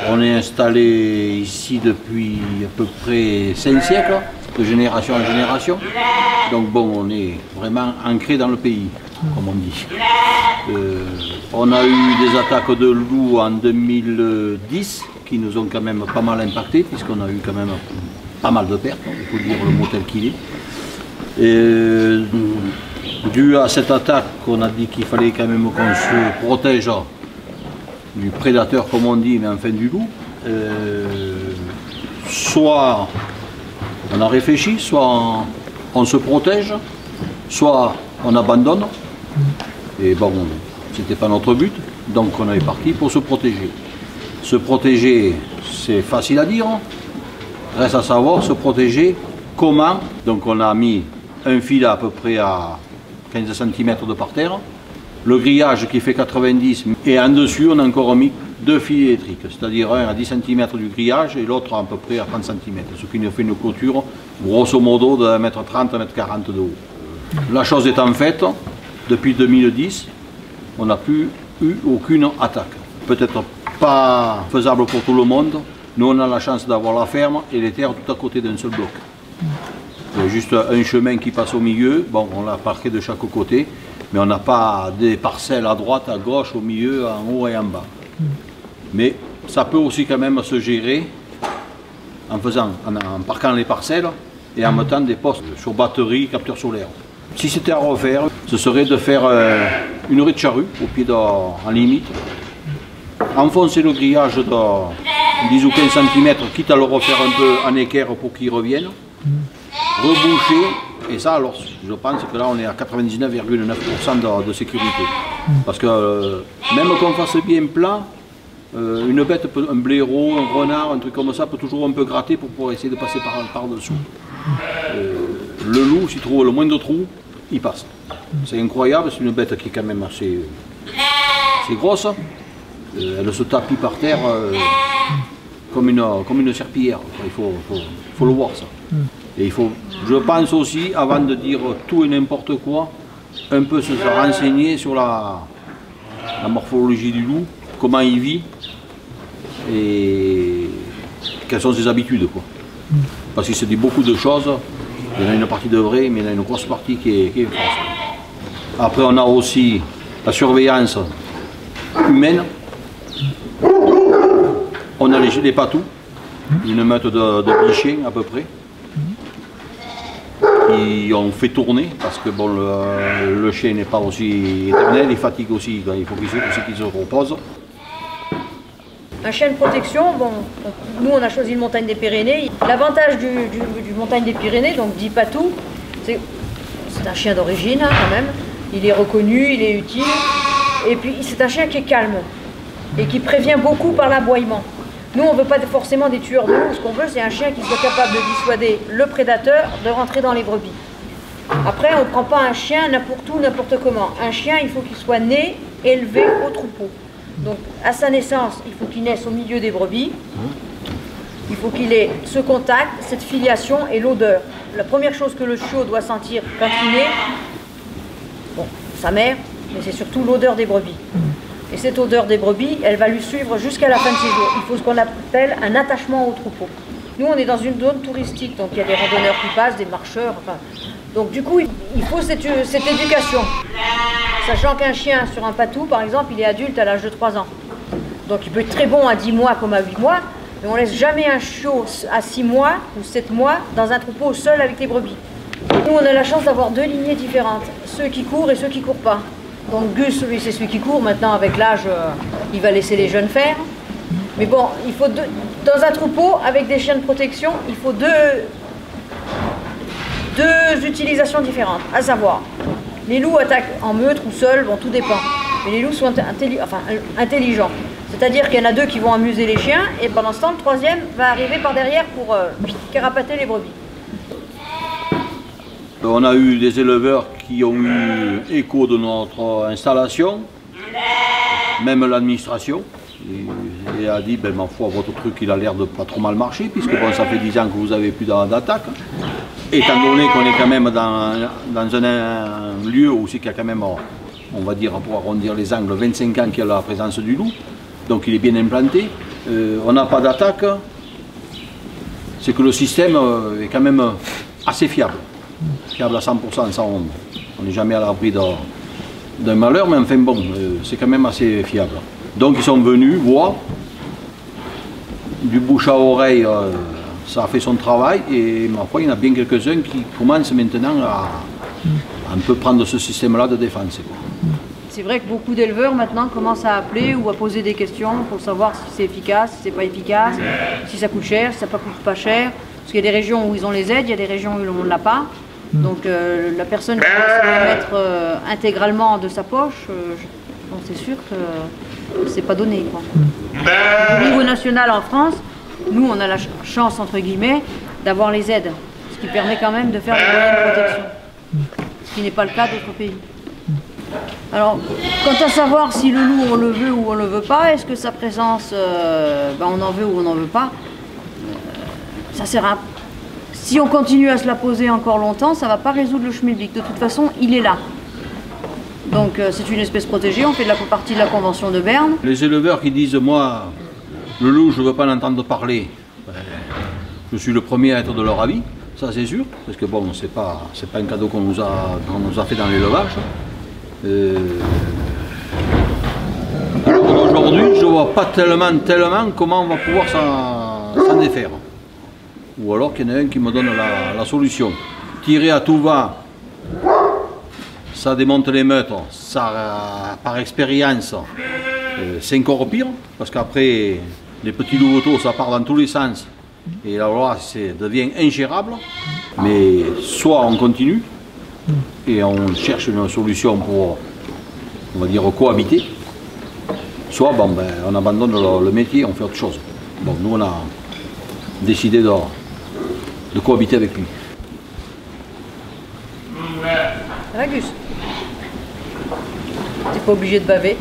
On est installé ici depuis à peu près 5 siècles, de génération en génération. Donc bon, on est vraiment ancré dans le pays, comme on dit. On a eu des attaques de loups en 2010 qui nous ont quand même pas mal impacté, puisqu'on a eu quand même pas mal de pertes, il faut dire le mot tel qu'il est. Et, dû à cette attaque, on a dit qu'il fallait quand même qu'on se protège du prédateur, comme on dit, mais enfin du loup. Soit on a réfléchi, soit on se protège, soit on abandonne. Et bon, c'était pas notre but, donc on est parti pour se protéger. Se protéger, c'est facile à dire, reste à savoir se protéger comment. Donc on a mis un fil à peu près à 15 cm de par terre, le grillage qui fait 90, et en dessus on a encore mis 2 fils électriques, c'est-à-dire un à 10 cm du grillage et l'autre à peu près à 30 cm, ce qui nous fait une clôture grosso modo de 1,30 m, 1,40 m de haut. La chose étant faite, depuis 2010, on n'a plus eu aucune attaque. Peut-être pas faisable pour tout le monde, nous on a la chance d'avoir la ferme et les terres tout à côté d'un seul bloc. Il y a juste un chemin qui passe au milieu, bon on l'a parqué de chaque côté, mais on n'a pas des parcelles à droite, à gauche, au milieu, en haut et en bas. Mais ça peut aussi quand même se gérer en parquant les parcelles et en mettant des postes sur batterie, capteurs solaires. Si c'était à refaire, ce serait de faire une raie de charrue au pied en limite, enfoncer le grillage de 10 ou 15 cm, quitte à le refaire un peu en équerre pour qu'il revienne, reboucher, et ça alors je pense que là on est à 99,9% de sécurité. Parce que même qu'on fasse bien plat, une bête, un blaireau, un renard, un truc comme ça peut toujours un peu gratter pour essayer de passer par dessous. Le loup, s'il trouve le moindre trou, il passe. C'est incroyable, c'est une bête qui est quand même assez grosse. Elle se tapit par terre comme une serpillière. Il faut le voir ça. Et il faut, je pense aussi, avant de dire tout et n'importe quoi, un peu se renseigner sur la morphologie du loup, comment il vit et quelles sont ses habitudes, quoi. Parce qu'il se dit beaucoup de choses, il y en a une partie de vrai, mais il y en a une grosse partie qui est fausse. Après on a aussi la surveillance humaine, on a les patous, une meute de bichets à peu près, qui ont fait tourner, parce que bon, le chien n'est pas aussi éternel, il fatigue aussi, il faut qu'il se repose. Un chien de protection, bon, nous on a choisi le montagne des Pyrénées. L'avantage du montagne des Pyrénées, donc dit Patou, c'est un chien d'origine hein, quand même. Il est reconnu, il est utile. Et puis c'est un chien qui est calme et qui prévient beaucoup par l'aboiement. Nous on ne veut pas forcément des tueurs de loups, ce qu'on veut c'est un chien qui soit capable de dissuader le prédateur de rentrer dans les brebis. Après on ne prend pas un chien n'importe où, n'importe comment. Un chien il faut qu'il soit né, élevé au troupeau. Donc à sa naissance, il faut qu'il naisse au milieu des brebis, il faut qu'il ait ce contact, cette filiation et l'odeur. La première chose que le chiot doit sentir quand il naît, bon, sa mère, mais c'est surtout l'odeur des brebis. Et cette odeur des brebis, elle va lui suivre jusqu'à la fin de ses jours. Il faut ce qu'on appelle un attachement au troupeau. Nous, on est dans une zone touristique, donc il y a des randonneurs qui passent, des marcheurs, enfin... Donc du coup, il faut cette éducation. Sachant qu'un chien sur un patou, par exemple, il est adulte à l'âge de 3 ans. Donc il peut être très bon à 10 mois comme à 8 mois, mais on ne laisse jamais un chiot à 6 mois ou 7 mois dans un troupeau seul avec les brebis. Nous, on a la chance d'avoir 2 lignées différentes, ceux qui courent et ceux qui ne courent pas. Donc Gus, lui, c'est celui qui court. Maintenant, avec l'âge, il va laisser les jeunes faire. Mais bon, il faut dans un troupeau, avec des chiens de protection, il faut deux utilisations différentes, à savoir, les loups attaquent en meute ou seuls, bon tout dépend, mais les loups sont intelligents, c'est-à-dire qu'il y en a 2 qui vont amuser les chiens, et pendant ce temps, le 3e va arriver par derrière pour carapater les brebis. On a eu des éleveurs qui ont eu écho de notre installation, même l'administration, et a dit, ben ma foi, votre truc il a l'air de pas trop mal marcher, puisque bon, ça fait 10 ans que vous n'avez plus d'attaque. étant donné qu'on est quand même dans un lieu où c'est qu'il y a quand même, on va dire, pour arrondir les angles, 25 ans qu'il y a la présence du loup, donc il est bien implanté, on n'a pas d'attaque, c'est que le système est quand même assez fiable à 100%, ça on n'est jamais à l'abri d'un malheur, mais enfin bon, c'est quand même assez fiable. Donc ils sont venus voir, du bouche à oreille, ça a fait son travail, et ma foi, il y en a bien quelques-uns qui commencent maintenant à un peu prendre ce système-là de défense. C'est vrai que beaucoup d'éleveurs maintenant commencent à appeler ou à poser des questions pour savoir si c'est efficace, si c'est pas efficace, si ça coûte cher, si ça coûte pas cher. Parce qu'il y a des régions où ils ont les aides, il y a des régions où on ne l'a pas. Donc la personne qui va se les mettre intégralement de sa poche, c'est sûr que c'est pas donné, quoi. Au niveau national en France, nous on a la chance entre guillemets d'avoir les aides, ce qui permet quand même de faire des moyens de protection, ce qui n'est pas le cas d'autres pays. Alors, quant à savoir si le loup on le veut ou on le veut pas, est-ce que sa présence on en veut ou on n'en veut pas, ça sert à... Si on continue à se la poser encore longtemps, ça ne va pas résoudre le schmilblick. De toute façon, il est là. Donc c'est une espèce protégée, on fait partie de la Convention de Berne. Les éleveurs qui disent, moi, le loup, je ne veux pas l'entendre parler, je suis le premier à être de leur avis, ça c'est sûr, parce que bon, c'est pas un cadeau qu'on nous a fait dans l'élevage. Alors aujourd'hui, je ne vois pas tellement comment on va pouvoir s'en défaire. Ou alors qu'il y en a un qui me donne la solution. Tirer à tout va, ça démonte les meutes, ça, par expérience, c'est encore pire, parce qu'après, les petits louveteaux, ça part dans tous les sens, et la loi devient ingérable. Mais soit on continue, et on cherche une solution pour, on va dire, cohabiter, soit on abandonne le métier, on fait autre chose. Bon, nous on a décidé de cohabiter avec lui. Ragus, t'es pas obligé de baver.